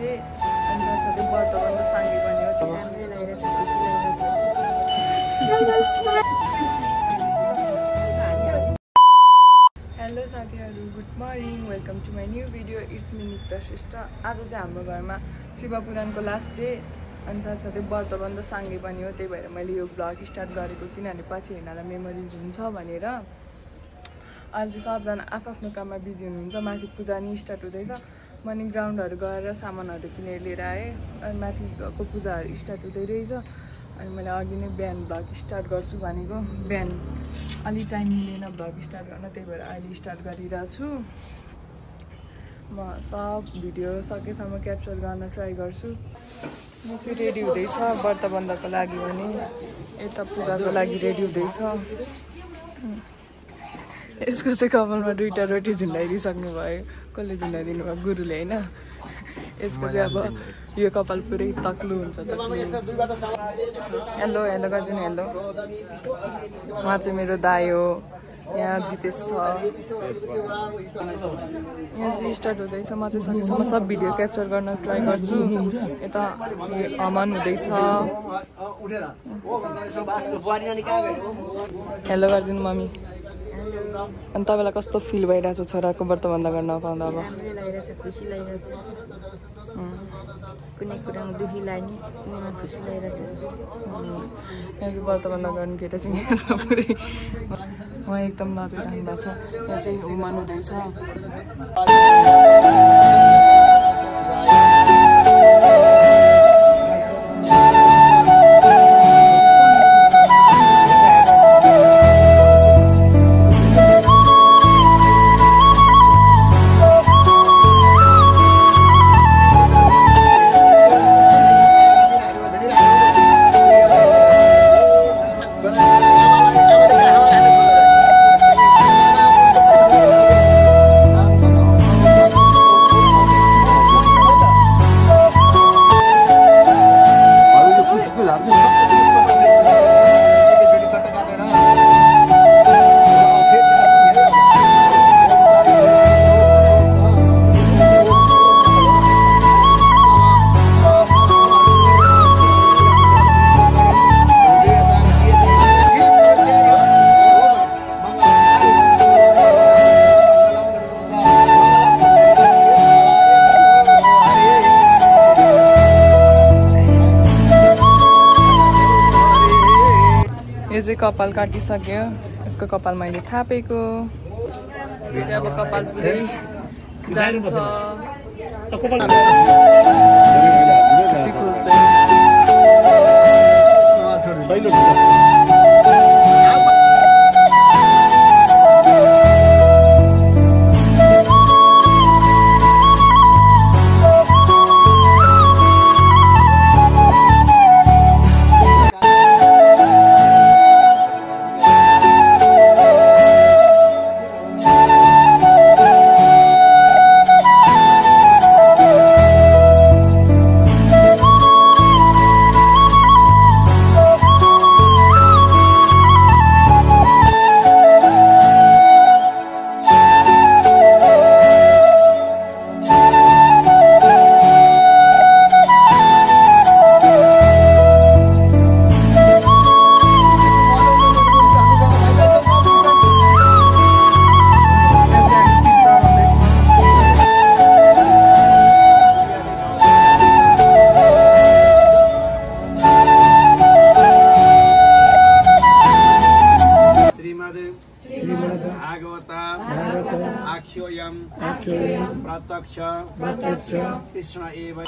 Day अनि साथसाथै व्रत बन्द साङ्गे पनि हो। राम्रै लागिरहेछ, खुसी लागिरहेछ। हेलो साथीहरू, good morning, welcome to my new video. It's me Nikita Shrestha. आज चाहिँ हाम्रो घरमा शिवपुराणको लास्ट डे अनि साथसाथै व्रत बन्द साङ्गे पनि हो। त्यही भएर मैले यो भ्लग स्टार्ट गरेको, किनभने पछि हेर्नलाई मेमोरिज हुन्छ भनेर। अहिले चाहिँ सबजना आफ्नो काममा बिजी हुनुहुन्छ। माथि पूजा नि स्टार्ट हुँदैछ। मर्निङ ग्राउन्डहरू गएर सामानहरू किनेर लिएर आएँ अनि माथि गएको पूजाहरू स्टार्ट हुँदै रहेछ। अनि मैले अघि नै बिहान भ्लग स्टार्ट गर्छु भनेको, बिहान अलि टाइम मिलेन भ्लग स्टार्ट गर्न, त्यही भएर अहिले स्टार्ट गरिरहेको छु। म सब भिडियो सकेसम्म क्याप्चर गर्न ट्राई गर्छु। म चाहिँ रेडी हुँदैछ व्रत बन्धको लागि भने, यता पूजाको लागि रेडी हुँदैछ। यसको चाहिँ कपालमा 2टा रोटी झुन्डाइदिइसक्नु भयो। कसले झुन्डाइदिनु भयो? गुरुले होइन। यसको चाहिँ अब यो कपाल पुरै तक्लु हुन्छ। हेलो हेलो गरिदिनु। हेलो, उहाँ चाहिँ मेरो दाइ हो। यहाँ जितेश छ। यहाँ चाहिँ स्टार्ट हुँदैछ। म चाहिँ सकेसम्म सब भिडियो क्याप्चर गर्न ट्राई गर्छु। यता हवन हुँदैछ। हेलो गरिदिनु मम्मी। अनि तपाईँलाई कस्तो फिल भइरहेछ छोराको व्रत बन्द गर्न पाउँदा? अब राम्रै लागिरहेछ, खुसी लागिरहेछ। कुनै कुरामा दुःखी लाग्ने, कुनैमा खुसी लागिरहेछ। यहाँ चाहिँ व्रत बन्द गर्ने केटा चाहिँ यहाँ छ पुरै। उहाँ एकदम नजिराख्नु भएको छ। यहाँ चाहिँ हुमान हुँदैछ। यो चाहिँ कपाल काटिसक्यो। यसको कपाल मैले थापेको। यसको चाहिँ अब कपाल पुरै जान्छ। प्रत्यक्ष कृष्ण एव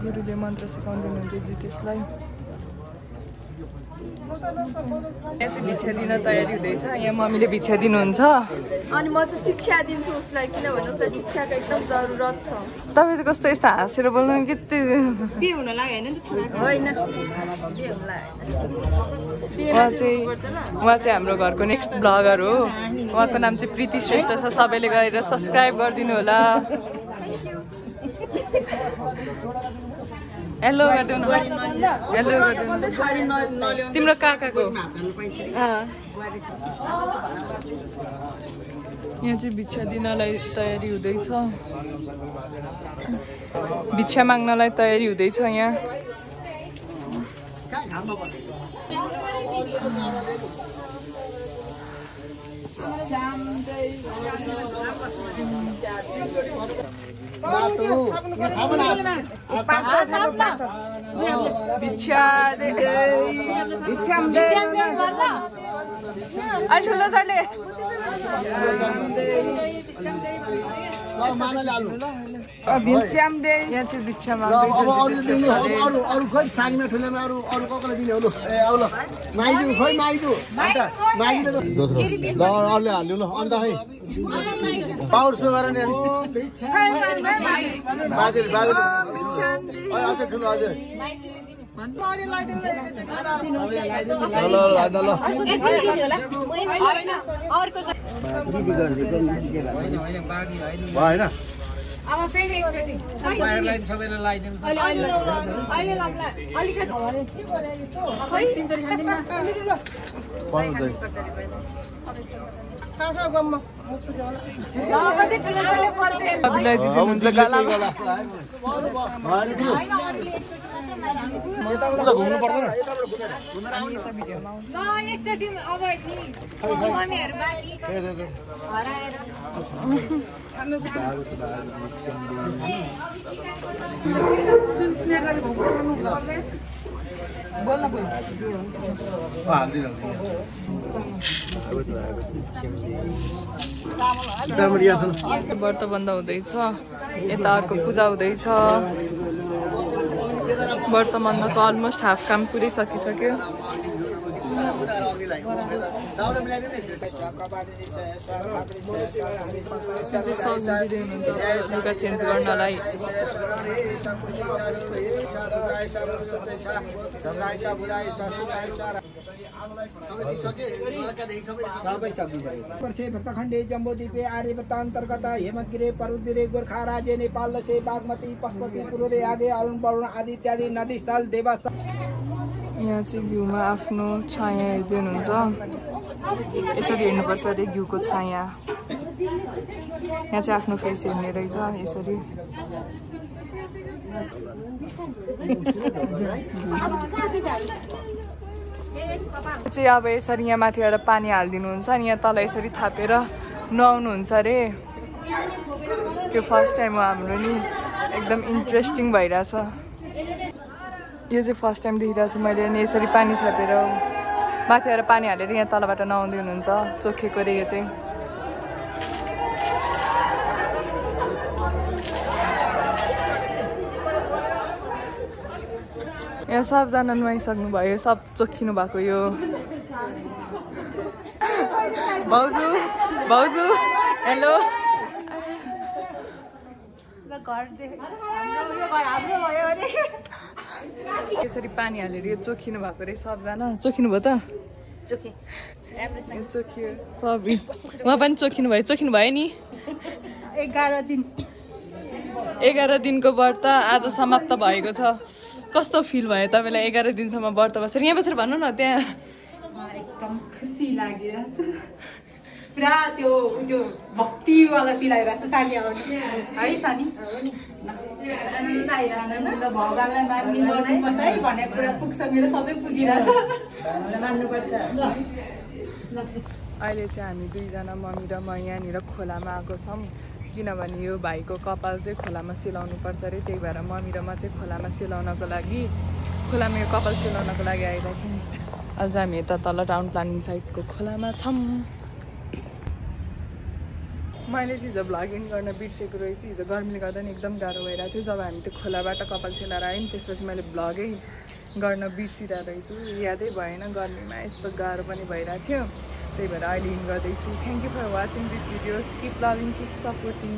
गुरुले मन्त्र सिकाउँदै हुनुहुन्छ जितेशलाई। यहाँ चाहिँ भिक्षा दिन तयारी हुँदैछ यहाँ मम्मीले भिक्षा दिनुहुन्छ अनि म चाहिँ शिक्षा दिन्छु उसलाई किनभने उसलाई शिक्षाको एकदम जरुरत छ तपाईँ चाहिँ कस्तो यस्तो हाँसेर बोल्नु कि बिहे हुन लाग्यो होइन नि त होइन बिहे हुन लाग्यो उहाँ चाहिँ हाम्रो घरको नेक्स्ट ब्लगर हो उहाँको नाम चाहिँ प्रीति श्रेष्ठ छ सबैले गएर सब्सक्राइब गरिदिनु होला हेलो गरिदेऊ न हेलो गरिदेऊ तिम्रो काकाको यहाँ चाहिँ भिक्षा दिनलाई तयारी हुँदैछ भिक्षा माग्नलाई तयारी हुँदैछ यहाँ ठुलो सरले यहाँ चाहिँ भिक्षा माग्दैछ अरू खोइ सानीमा ठुलोमा अरू कसलाई दिने हो लु ए आउ ल माइजु खोइ माइजु अन्त माइजु त ल अरूले हाल्नु ल अन्त खै पाउड सो गर नि बाजेले बाजेले अझ ठुलो अझ भएन अब फेरि एकचोटि सबैलाई लगाइदिनु घुम्नु पर्दैन एकचोटि अब मम्मीहरू बाँकी हराएर व्रत बन्द हुँदैछ यता अर्को पूजा हुँदैछ व्रत बन्दको अलमोस्ट हाफ काम पुरै सकिसक्यो लुगा चेन्ज गर्नलाई भक्तखण्डे जम्बूद्वीपे आर्यव्रत अन्तर्गत हेमगिरी पर्वतगिरी गोर्खा राज्य नेपाल से बागमती पशुपति पूर्वदे आगे अरुण वरुण आदि इत्यादि नदी स्थल देवस्थल यहाँ चाहिँ घिउमा आफ्नो छाया हेर्दै हुनुहुन्छ यसरी हेर्नुपर्छ अरे घिउको छाया यहाँ चाहिँ आफ्नो फेस हेर्ने रहेछ यसरी चाहिँ अब यसरी यहाँ माथिबाट पानी हालिदिनुहुन्छ अनि यहाँ तल यसरी थापेर नुहाउनुहुन्छ अरे यो फर्स्ट टाइम हो हाम्रो नि एकदम इन्ट्रेस्टिङ भइरहेछ यो चाहिँ फर्स्ट टाइम देखिरहेको छु मैले नि यसरी पानी छापेर माथिबाट पानी हालेर यहाँ तलबाट नुहाउँदै हुनुहुन्छ चोखेको रे यो चाहिँ यहाँ सबजना नुहाइसक्नु भयो सब चोखिनु भएको यो भाउजू भाउजू हेलो यसरी पानी हालेर यो चोखिनु भएको रे सबजना चोखिनु भयो त चोखियो सब उहाँ पनि चोखिनु भयो नि 11 दिनको व्रत आज समाप्त भएको छ कस्तो फिल भयो तपाईँलाई 11 दिनसम्म व्रत बसेर यहाँ बसेर भन्नु न त्यहाँ एकदम खुसी लागिरहेछ पुरा त्यो भक्तिवाला फिल आइरहेछ सानी आउने है सानी भगवानलाई मान्ने गर्नुपर्छ है भन्ने कुरा पुग्छ मेरो सबै पुगिरहेछ मान्नुपर्छ अहिले चाहिँ हामी दुईजना मम्मी र म यहाँनिर खोलामा आएको छौँ किनभने यो भाइको कपाल चाहिँ खोलामा सिलाउनु पर्छ अरे त्यही भएर मम्मी र म चाहिँ खोलामा सिलाउनको लागि खोलामा यो कपाल सिलाउनको लागि आइरहेको छौँ आज हामी यता तल टाउन प्लानिङ साइडको खोलामा छौँ मैले चाहिँ हिजो भ्लगिङ गर्न बिर्सेको रहेछु हिजो गर्मीले गर्दा नि एकदम गाह्रो भइरहेको थियो जब हामी त्यो खोलाबाट कपाल सेलाएर आयौँ त्यसपछि मैले भ्लगै गर्न बिर्सिरहेको रहेछु यादै भएन गर्मीमा यस्तो गाह्रो पनि भइरहेको थियो त्यही भएर अहिले हिँड गर्दैछु thank you for watching this video keep loving keep supporting